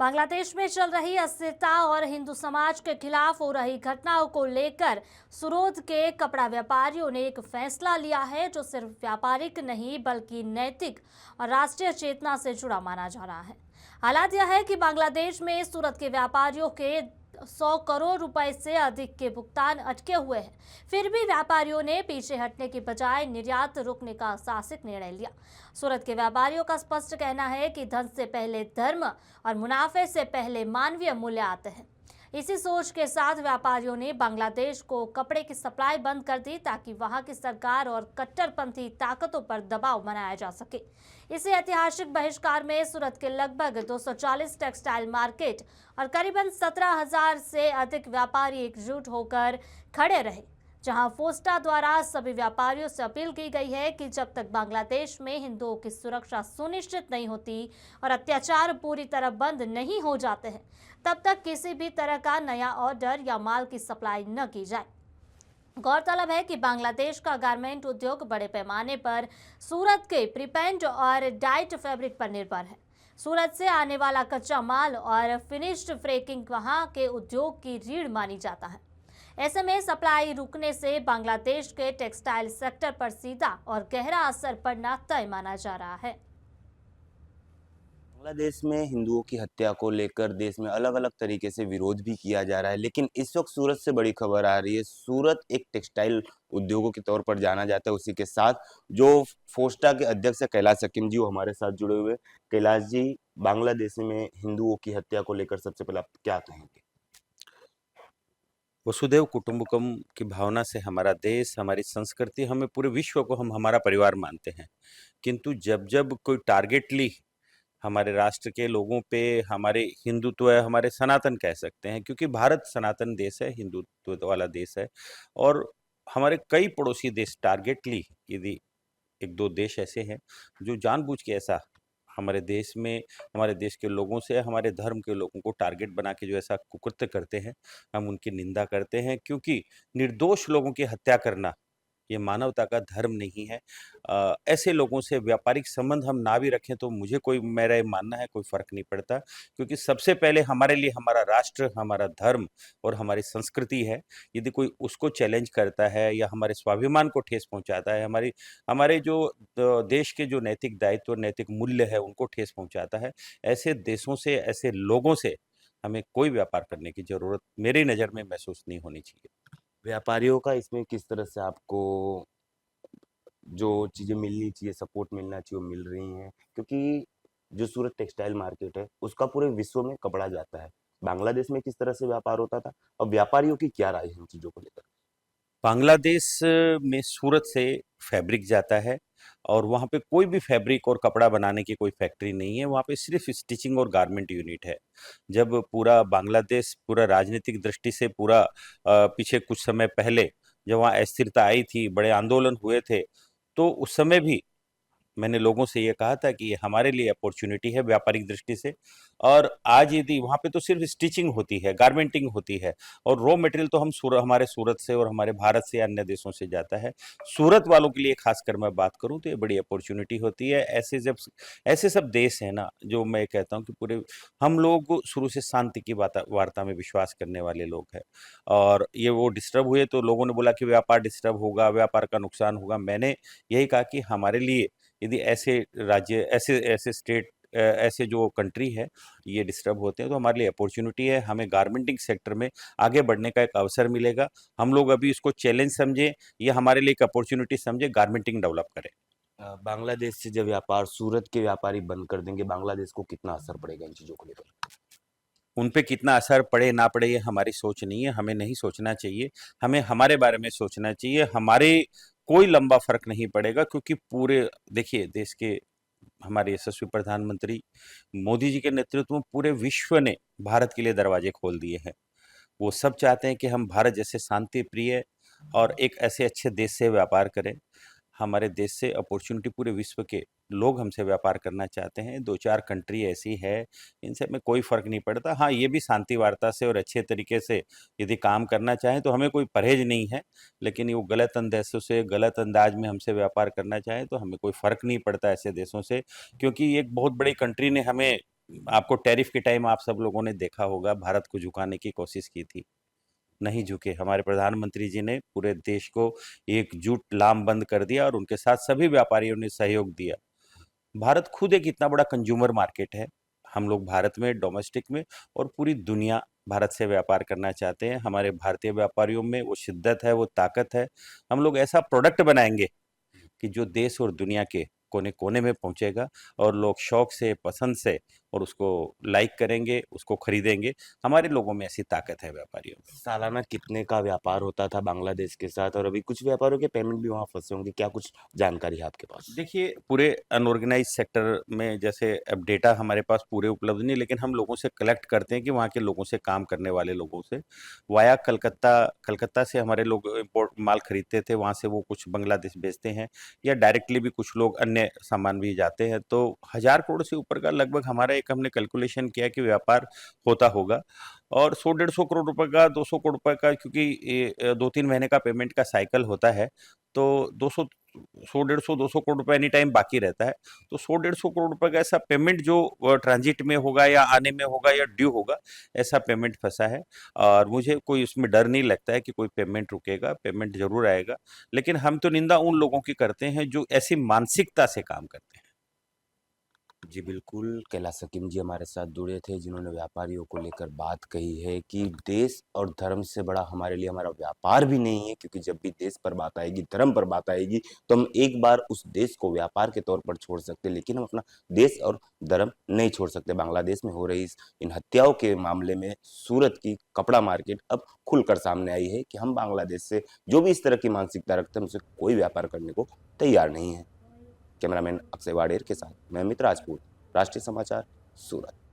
बांग्लादेश में चल रही अस्थिरता और हिंदू समाज के खिलाफ हो रही घटनाओं को लेकर सूरत के कपड़ा व्यापारियों ने एक फैसला लिया है जो सिर्फ व्यापारिक नहीं बल्कि नैतिक और राष्ट्रीय चेतना से जुड़ा माना जा रहा है। हालात यह है कि बांग्लादेश में सूरत के व्यापारियों के 100 करोड़ रुपए से अधिक के भुगतान अटके हुए हैं। फिर भी व्यापारियों ने पीछे हटने की बजाय निर्यात रोकने का साहसिक निर्णय लिया। सूरत के व्यापारियों का स्पष्ट कहना है कि धन से पहले धर्म और मुनाफे से पहले मानवीय मूल्य आते हैं। इसी सोच के साथ व्यापारियों ने बांग्लादेश को कपड़े की सप्लाई बंद कर दी ताकि वहां की सरकार और कट्टरपंथी ताकतों पर दबाव बनाया जा सके। इसी ऐतिहासिक बहिष्कार में सूरत के लगभग 240 टेक्सटाइल मार्केट और करीबन 17,000 से अधिक व्यापारी एकजुट होकर खड़े रहे, जहां फोस्टा द्वारा सभी व्यापारियों से अपील की गई है कि जब तक बांग्लादेश में हिंदुओं की सुरक्षा सुनिश्चित नहीं होती और अत्याचार पूरी तरह बंद नहीं हो जाते हैं, तब तक किसी भी तरह का नया ऑर्डर या माल की सप्लाई न की जाए। गौरतलब है कि बांग्लादेश का गारमेंट उद्योग बड़े पैमाने पर सूरत के प्रीपेंट और डाइट फैब्रिक पर निर्भर है। सूरत से आने वाला कच्चा माल और फिनिश्ड फ्रेकिंग वहां के उद्योग की रीढ़ मानी जाता है। ऐसे में सप्लाई रुकने से बांग्लादेश के टेक्सटाइल सेक्टर पर सीधा और गहरा असर पड़ना तय माना जा रहा है। बांग्लादेश में हिंदुओं की हत्या को लेकर देश में अलग-अलग तरीके से विरोध भी किया जा रहा है, लेकिन इस वक्त सूरत से बड़ी खबर आ रही है। सूरत एक टेक्सटाइल उद्योगों के तौर पर जाना जाता है। उसी के साथ जो फोस्टा के अध्यक्ष है कैलाश हकीम जी, वो हमारे साथ जुड़े हुए। कैलाश जी, बांग्लादेश में हिंदुओं की हत्या को लेकर सबसे पहले आप क्या कहेंगे? वसुधैव कुटुंबकम की भावना से हमारा देश, हमारी संस्कृति, हमें पूरे विश्व को हम हमारा परिवार मानते हैं। किंतु जब-जब कोई टारगेटली हमारे राष्ट्र के लोगों पे हमारे हिंदुत्व है, हमारे सनातन कह सकते हैं, क्योंकि भारत सनातन देश है, हिंदुत्व वाला देश है। और हमारे कई पड़ोसी देश टारगेटली, यदि 1-2 देश ऐसे हैं जो जानबूझ के ऐसा हमारे देश में, हमारे देश के लोगों से, हमारे धर्म के लोगों को टारगेट बना के जो ऐसा कुकृत्य करते हैं, हम उनकी निंदा करते हैं, क्योंकि निर्दोष लोगों की हत्या करना ये मानवता का धर्म नहीं है। ऐसे लोगों से व्यापारिक संबंध हम ना भी रखें तो मुझे कोई, मेरा ये मानना है, कोई फ़र्क नहीं पड़ता, क्योंकि सबसे पहले हमारे लिए हमारा राष्ट्र, हमारा धर्म और हमारी संस्कृति है। यदि कोई उसको चैलेंज करता है या हमारे स्वाभिमान को ठेस पहुँचाता है, हमारे जो देश के जो नैतिक दायित्व और नैतिक मूल्य है उनको ठेस पहुँचाता है, ऐसे देशों से, ऐसे लोगों से हमें कोई व्यापार करने की ज़रूरत मेरी नज़र में महसूस नहीं होनी चाहिए। व्यापारियों का इसमें किस तरह से आपको जो चीज़ें मिलनी चाहिए, सपोर्ट मिलना चाहिए, वो मिल रही हैं? क्योंकि जो सूरत टेक्सटाइल मार्केट है, उसका पूरे विश्व में कपड़ा जाता है। बांग्लादेश में किस तरह से व्यापार होता था और व्यापारियों की क्या राय है इन चीज़ों को लेकर? बांग्लादेश में सूरत से फैब्रिक जाता है और वहाँ पे कोई भी फैब्रिक और कपड़ा बनाने की कोई फैक्ट्री नहीं है, वहाँ पे सिर्फ स्टिचिंग और गारमेंट यूनिट है। जब पूरा बांग्लादेश पूरा राजनीतिक दृष्टि से पूरा पीछे कुछ समय पहले जब वहाँ अस्थिरता आई थी, बड़े आंदोलन हुए थे, तो उस समय भी मैंने लोगों से ये कहा था कि ये हमारे लिए अपॉर्च्युनिटी है व्यापारिक दृष्टि से। और आज यदि वहाँ पे तो सिर्फ स्टिचिंग होती है, गारमेंटिंग होती है और रॉ मटेरियल तो हमारे सूरत से और हमारे भारत से या अन्य देशों से जाता है। सूरत वालों के लिए खासकर मैं बात करूँ तो ये बड़ी अपॉर्च्युनिटी होती है। ऐसे सब देश हैं ना, जो मैं कहता हूँ कि पूरे हम लोग शुरू से शांति की वार्ता में विश्वास करने वाले लोग हैं। और ये वो डिस्टर्ब हुए तो लोगों ने बोला कि व्यापार डिस्टर्ब होगा, व्यापार का नुकसान होगा। मैंने यही कहा कि हमारे लिए यदि ऐसे राज्य, ऐसे स्टेट, ऐसे जो कंट्री है, ये डिस्टर्ब होते हैं तो हमारे लिए अपॉर्च्युनिटी है। हमें गारमेंटिंग सेक्टर में आगे बढ़ने का एक अवसर मिलेगा। हम लोग अभी इसको चैलेंज समझें, ये हमारे लिए एक अपॉर्च्युनिटी समझे, गारमेंटिंग डेवलप करें। बांग्लादेश से जब व्यापार सूरत के व्यापारी बंद कर देंगे, बांग्लादेश को कितना असर पड़ेगा इन चीज़ों को लेकर? उन पे कितना असर पड़े ना पड़े ये हमारी सोच नहीं है, हमें नहीं सोचना चाहिए। हमें हमारे बारे में सोचना चाहिए। हमारे कोई लंबा फ़र्क नहीं पड़ेगा, क्योंकि पूरे देखिए देश के हमारे यशस्वी प्रधानमंत्री मोदी जी के नेतृत्व में पूरे विश्व ने भारत के लिए दरवाजे खोल दिए हैं। वो सब चाहते हैं कि हम भारत जैसे शांति प्रिय और एक ऐसे अच्छे देश से व्यापार करें। हमारे देश से अपॉर्च्युनिटी पूरे विश्व के लोग हमसे व्यापार करना चाहते हैं। 2-4 कंट्री ऐसी है, इनसे हमें कोई फ़र्क नहीं पड़ता। हाँ, ये भी शांति वार्ता से और अच्छे तरीके से यदि काम करना चाहें तो हमें कोई परहेज़ नहीं है। लेकिन वो गलत अंदेशों से, गलत अंदाज में हमसे व्यापार करना चाहें तो हमें कोई फ़र्क नहीं पड़ता ऐसे देशों से, क्योंकि एक बहुत बड़ी कंट्री ने हमें आपको टैरिफ के टाइम आप सब लोगों ने देखा होगा, भारत को झुकाने की कोशिश की थी, नहीं झुके। हमारे प्रधानमंत्री जी ने पूरे देश को एकजुट लामबंद कर दिया और उनके साथ सभी व्यापारियों ने सहयोग दिया। भारत खुद एक इतना बड़ा कंज्यूमर मार्केट है। हम लोग भारत में, डोमेस्टिक में और पूरी दुनिया भारत से व्यापार करना चाहते हैं। हमारे भारतीय व्यापारियों में वो शिद्दत है, वो ताकत है। हम लोग ऐसा प्रोडक्ट बनाएँगे कि जो देश और दुनिया के कोने-कोने में पहुँचेगा और लोग शौक से, पसंद से और उसको लाइक करेंगे, उसको खरीदेंगे। हमारे लोगों में ऐसी ताकत है व्यापारियों में। सालाना कितने का व्यापार होता था बांग्लादेश के साथ, और अभी कुछ व्यापारियों के पेमेंट भी वहाँ फँसे होंगे, क्या कुछ जानकारी है आपके पास? देखिए, पूरे अनऑर्गेनाइज़ सेक्टर में जैसे अब डेटा हमारे पास पूरे उपलब्ध नहीं, लेकिन हम लोगों से कलेक्ट करते हैं कि वहाँ के लोगों से, काम करने वाले लोगों से, वाया कलकत्ता कलकत्ता से हमारे लोग इम्पोर्ट माल खरीदते थे, वहाँ से वो कुछ बांग्लादेश भेजते हैं या डायरेक्टली भी कुछ लोग अन्य सामान भी जाते हैं। तो 1000 करोड़ से ऊपर का लगभग हमारा एक हमने कैलकुलेशन किया कि व्यापार होता होगा और 100 डेढ़ 100 करोड़ रुपए का, 200 करोड़ रुपए का, क्योंकि ये 2-3 महीने का पेमेंट का साइकिल होता है, तो 200 100 डेढ़ 100 200 करोड़ रुपए एनी टाइम बाकी रहता है। तो 100 डेढ़ 100 करोड़ रुपए का ऐसा पेमेंट जो ट्रांजिट में होगा या आने में होगा या ड्यू होगा, ऐसा पेमेंट फँसा है और मुझे कोई उसमें डर नहीं लगता है कि कोई पेमेंट रुकेगा, पेमेंट ज़रूर आएगा। लेकिन हम तो निंदा उन लोगों की करते हैं जो ऐसी मानसिकता से काम करते हैं। जी बिल्कुल, कैलाश हकीम जी हमारे साथ जुड़े थे, जिन्होंने व्यापारियों को लेकर बात कही है कि देश और धर्म से बड़ा हमारे लिए हमारा व्यापार भी नहीं है, क्योंकि जब भी देश पर बात आएगी, धर्म पर बात आएगी, तो हम एक बार उस देश को व्यापार के तौर पर छोड़ सकते हैं, लेकिन हम अपना देश और धर्म नहीं छोड़ सकते। बांग्लादेश में हो रही इन हत्याओं के मामले में सूरत की कपड़ा मार्केट अब खुलकर सामने आई है कि हम बांग्लादेश से जो भी इस तरह की मानसिकता रखते हैं, उनसे कोई व्यापार करने को तैयार नहीं है। कैमरामैन अक्षय वाडेर के साथ मैं अमित राजपूत, राष्ट्रीय समाचार, सूरत।